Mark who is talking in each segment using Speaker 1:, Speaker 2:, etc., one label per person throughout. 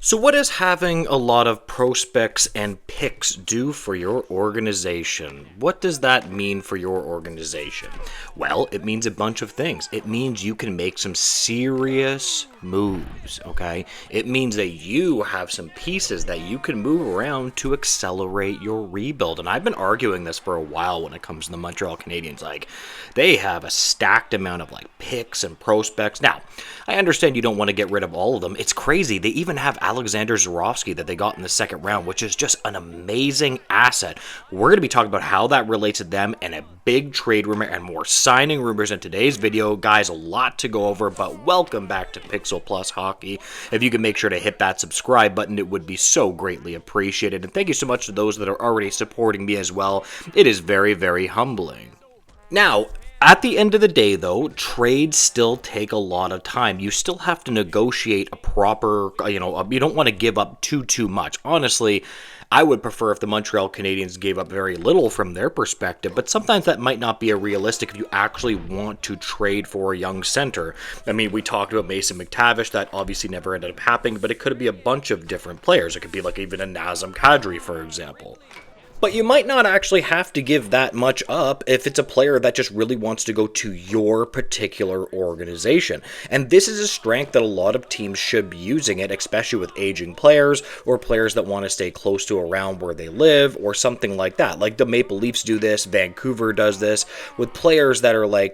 Speaker 1: So, what does having a lot of prospects and picks do for your organization? What does that mean for your organization? Well, it means a bunch of things. It means you can make some serious moves, okay? It means that you have some pieces that you can move around to accelerate your rebuild. And I've been arguing this for a while when it comes to the Montreal Canadiens. Like, they have a stacked amount of picks and prospects. Now, I understand you don't want to get rid of all of them. It's crazy. They even have Alexander Zurofsky that they got in the second round, which is just an amazing asset. We're going to be talking about how that relates to them and a big trade rumor and more signing rumors in today's video. Guys, a lot to go over, but welcome back to Pixel Plus Hockey. If you can make sure to hit that subscribe button, it would be so greatly appreciated. And thank you so much to those that are already supporting me as well. It is very, very humbling. Now, at the end of the day, though, trades still take a lot of time. You still have to negotiate a proper, you don't want to give up too much. Honestly, I would prefer if the Montreal Canadiens gave up very little from their perspective, but sometimes that might not be a realistic if you actually want to trade for a young center. I mean, we talked about Mason McTavish, that obviously never ended up happening, but it could be a bunch of different players. It could be even a Nazem Kadri, for example. But you might not actually have to give that much up if it's a player that just really wants to go to your particular organization. And this is a strength that a lot of teams should be using it, especially with aging players or players that want to stay close to around where they live or something like that. Like the Maple Leafs do this, Vancouver does this with players that are around,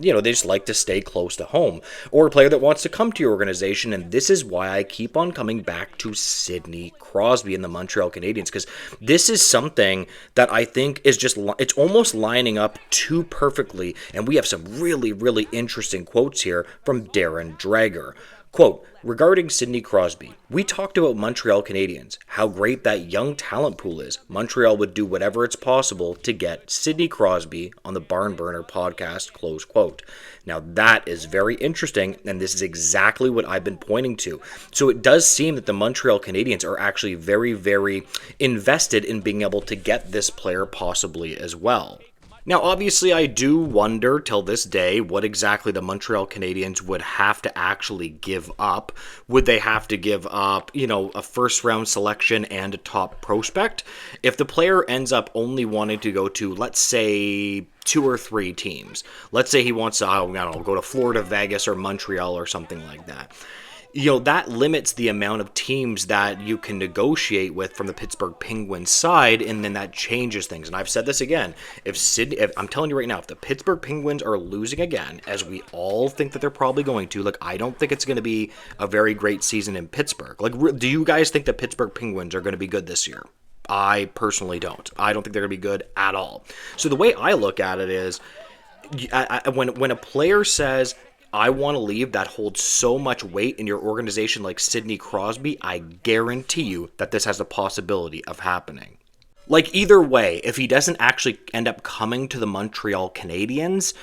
Speaker 1: they just like to stay close to home. Or a player that wants to come to your organization, and this is why I keep on coming back to Sidney Crosby and the Montreal Canadiens, because this is something that I think is it's almost lining up too perfectly, and we have some really, really interesting quotes here from Darren Dreger. Quote, regarding Sidney Crosby, we talked about Montreal Canadiens, how great that young talent pool is. Montreal would do whatever it's possible to get Sidney Crosby on the Barn Burner podcast, close quote. Now that is very interesting, and this is exactly what I've been pointing to. So it does seem that the Montreal Canadiens are actually very, very invested in being able to get this player possibly as well. Now, obviously, I do wonder till this day what exactly the Montreal Canadiens would have to actually give up. Would they have to give up, a first-round selection and a top prospect? If the player ends up only wanting to go to, let's say, 2 or 3 teams. Let's say he wants to, go to Florida, Vegas, or Montreal or something like that. That limits the amount of teams that you can negotiate with from the Pittsburgh Penguins side, and then that changes things. And I've said this again, if I'm telling you right now, if the Pittsburgh Penguins are losing again, as we all think that they're probably going to, I don't think it's going to be a very great season in Pittsburgh. Do you guys think the Pittsburgh Penguins are going to be good this year? I personally don't. I don't think they're going to be good at all. So the way I look at it is, when a player says, I want to leave, that holds so much weight in your organization like Sidney Crosby, I guarantee you that this has a possibility of happening. Either way, if he doesn't actually end up coming to the Montreal Canadiens,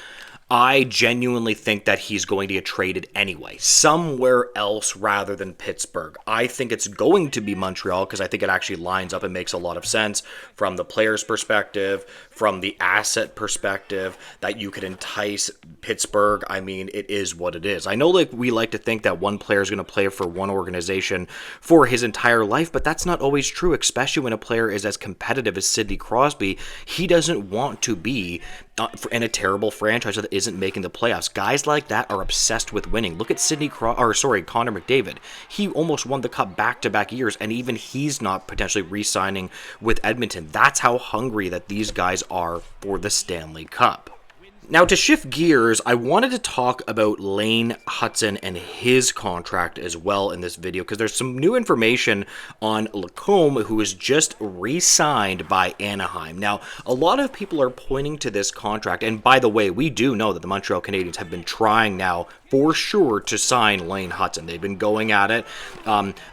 Speaker 1: I genuinely think that he's going to get traded anyway, somewhere else rather than Pittsburgh. I think it's going to be Montreal because I think it actually lines up and makes a lot of sense from the player's perspective, from the asset perspective, that you could entice Pittsburgh. I mean, it is what it is. I know we like to think that one player is going to play for one organization for his entire life, but that's not always true, especially when a player is as competitive as Sidney Crosby. He doesn't want to be in a terrible franchise that isn't making the playoffs. Guys like that are obsessed with winning. Look at Connor McDavid. He almost won the cup back-to-back years, and even he's not potentially re-signing with Edmonton. That's how hungry that these guys are for the Stanley Cup. Now, to shift gears, I wanted to talk about Lane Hutson and his contract as well in this video, because there's some new information on Lacombe, who was just re-signed by Anaheim. Now, a lot of people are pointing to this contract, and by the way, we do know that the Montreal Canadiens have been trying now for sure to sign Lane Hutson. They've been going at it.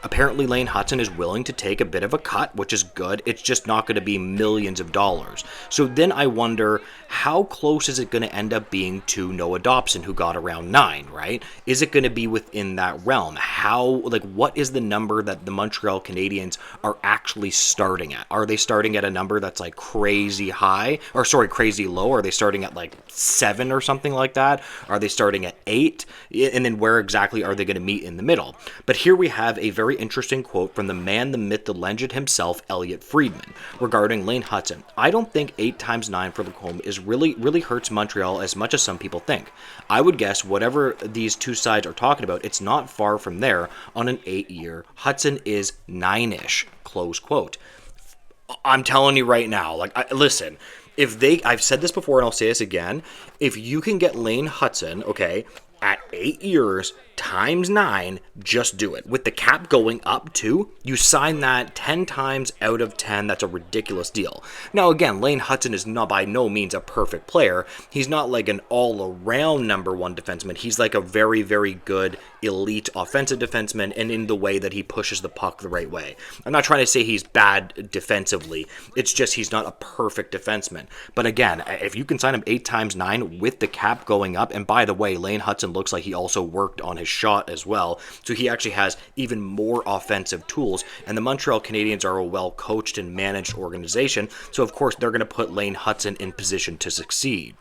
Speaker 1: Apparently, Lane Hutson is willing to take a bit of a cut, which is good. It's just not going to be millions of dollars. So then I wonder, how close is it going to end up being to Noah Dobson, who got around 9, right? Is it going to be within that realm? What is the number that the Montreal Canadiens are actually starting at? Are they starting at a number that's crazy high, or crazy low? Are they starting at 7 or something like that? Are they starting at 8? and then where exactly are they going to meet in the middle? But here we have a very interesting quote from the man, the myth, the legend himself, Elliot Friedman, regarding Lane Hutson. I don't think 8 times 9 for Lacombe is really hurts Montreal as much as some people think. I would guess whatever these two sides are talking about, it's not far from there on an 8-year. Hutson is 9-ish, close quote. I'm telling you right now, listen, I've said this before and I'll say this again, if you can get Lane Hutson, okay, at 8 years times 9, just do it. With the cap going up too, you sign that 10 times out of 10. That's a ridiculous deal. Now again, Lane Hutson is not by no means a perfect player. He's not like an all-around number 1 defenseman. He's like a very, very good elite offensive defenseman, and in the way that he pushes the puck the right way. I'm not trying to say he's bad defensively. It's just he's not a perfect defenseman. But again, if you can sign him 8 times 9 with the cap going up, and by the way, Lane Hutson looks like he also worked on his shot as well, so he actually has even more offensive tools, and the Montreal Canadiens are a well-coached and managed organization, so of course they're going to put Lane Hutson in position to succeed.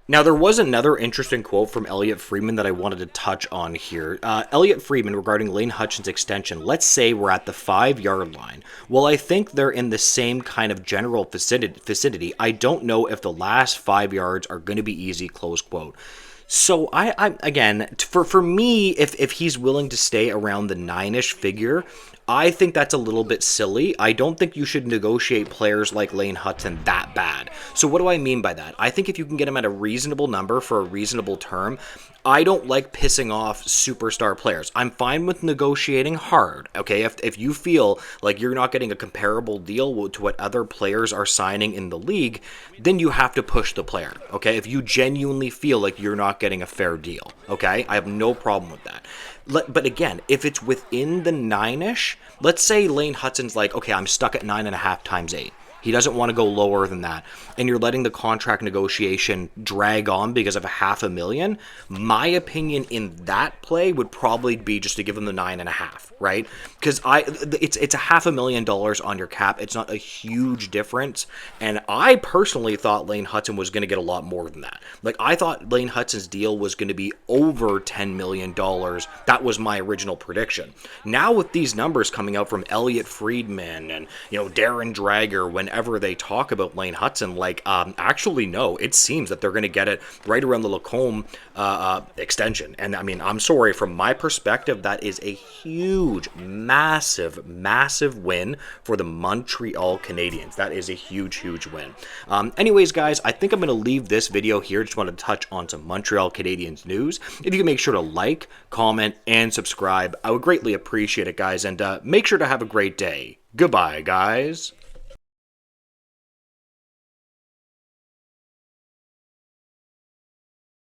Speaker 1: Now, there was another interesting quote from Elliot Friedman that I wanted to touch on here. Elliot Friedman regarding Lane Hutson's extension. Let's say we're at the 5-yard line. Well, I think they're in the same kind of general vicinity. I don't know if the last 5 yards are going to be easy, close quote. So I again, for me, if he's willing to stay around the 9-ish figure, I think that's a little bit silly. I don't think you should negotiate players like Lane Hutson that bad. So what do I mean by that? I think if you can get him at a reasonable number for a reasonable term, I don't like pissing off superstar players. I'm fine with negotiating hard, okay? If you feel like you're not getting a comparable deal to what other players are signing in the league, then you have to push the player, okay? If you genuinely feel like you're not getting a fair deal, okay? I have no problem with that. But again, if it's within the 9-ish, let's say Lane Hutson's like, okay, I'm stuck at 9.5 times 8. He doesn't want to go lower than that, and you're letting the contract negotiation drag on because of $500,000. My opinion in that play would probably be just to give him the 9.5, right? Because it's $500,000 on your cap. It's not a huge difference, and I personally thought Lane Hutson was going to get a lot more than that. Like, I thought Lane Hutson's deal was going to be over $10 million. That was my original prediction. Now with these numbers coming out from Elliot Friedman and Darren Drager, whenever they talk about Lane Hutson, actually no, it seems that they're going to get it right around the Lacombe extension. And I mean, I'm sorry, from my perspective, that is a huge, massive win for the Montreal Canadiens. That is a huge win. Anyways, guys, I think I'm going to leave this video here. Just want to touch on some Montreal Canadiens news. If you can make sure to like, comment, and subscribe, I would greatly appreciate it, guys. And make sure to have a great day. Goodbye, guys.